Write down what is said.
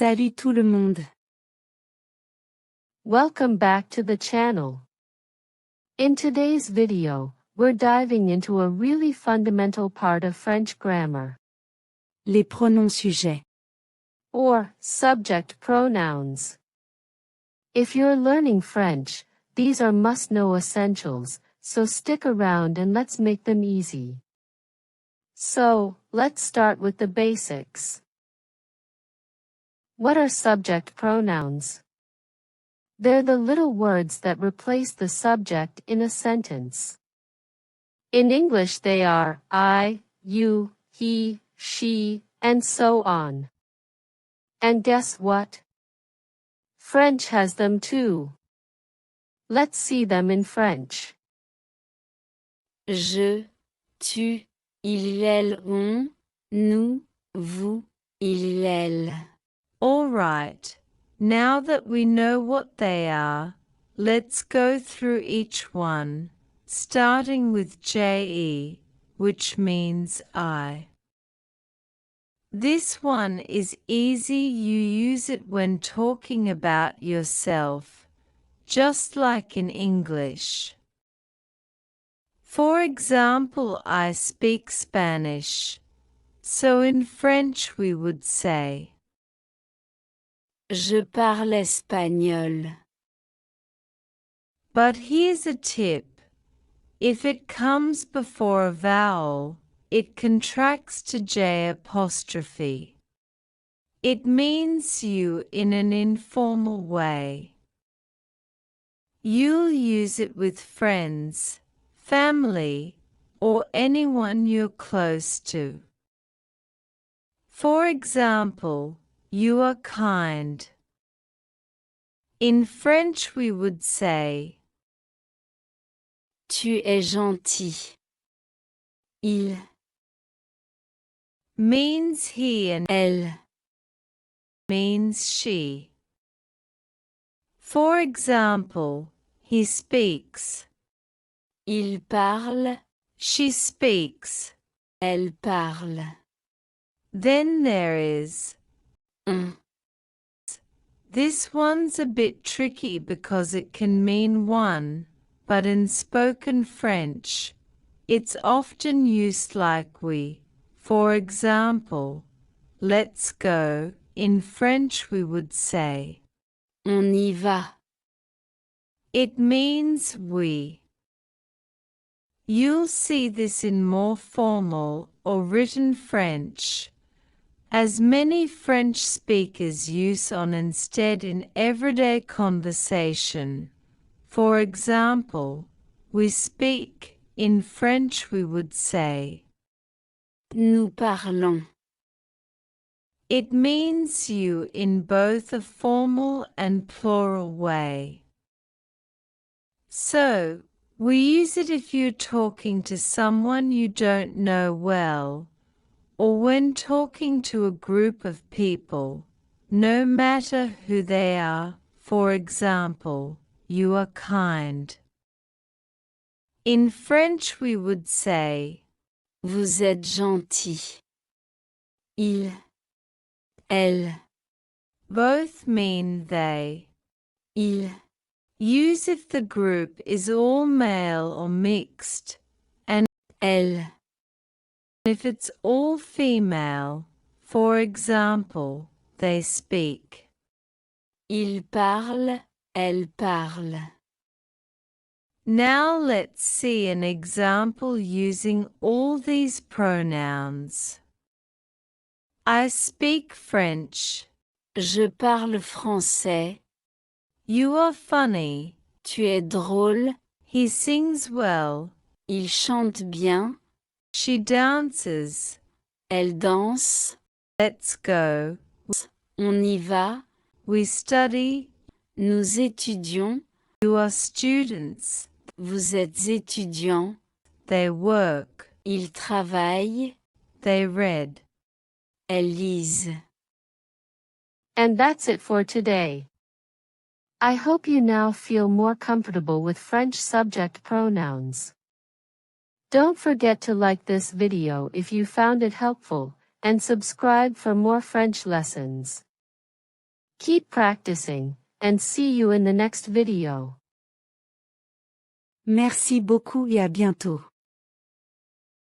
Salut tout le monde. Welcome back to the channel. In today's video, we're diving into a really fundamental part of French grammar. Les pronoms sujets. Or subject pronouns. If you're learning French, these are must-know essentials, so stick around and let's make them easy. So, let's start with the basics. What are subject pronouns? They're the little words that replace the subject in a sentence. In English they are I, you, he, she, and so on. And guess what? French has them too. Let's see them in French. Je, tu, il, elle, on, nous, vous, il, elle. All right. Now that we know what they are, let's go through each one, starting with je, which means I. This one is easy. You use it when talking about yourself, just like in English. For example, I speak Spanish, so in French we would say, Je parle espagnol. But here's a tip. If it comes before a vowel, it contracts to J apostrophe. It means you in an informal way. You'll use it with friends, family, or anyone you're close to. For example, you are kind. In French we would say, Tu es gentil. Il means he and elle means she. For example, he speaks. Il parle. She speaks. Elle parle. Then there is On. This one's a bit tricky because it can mean one, but in spoken French, it's often used like we. For example, let's go. In French we would say, On y va. It means we. You'll see this in more formal or written French, as many French speakers use on instead in everyday conversation. For example, we speak. In French we would say, Nous parlons. It means you in both a formal and plural way. So, we use it if you're talking to someone you don't know well, or when talking to a group of people, no matter who they are. For example, you are kind. In French we would say, Vous êtes gentil. Il, elle, both mean they. il, Use if the group is all male or mixed, and elle, if it's all female. For example, they speak. il parle, elle parle. Now let's see an example using all these pronouns. I speak French. Je parle français. You are funny. Tu es drôle. He sings well. Il chante bien. She dances. Elle danse. Let's go. On y va. We study. Nous étudions. You are students. Vous êtes étudiants. They work. Ils travaillent. They read. Elles lisent. And that's it for today. I hope you now feel more comfortable with French subject pronouns. Don't forget to like this video if you found it helpful, and subscribe for more French lessons. Keep practicing, and see you in the next video. Merci beaucoup et à bientôt.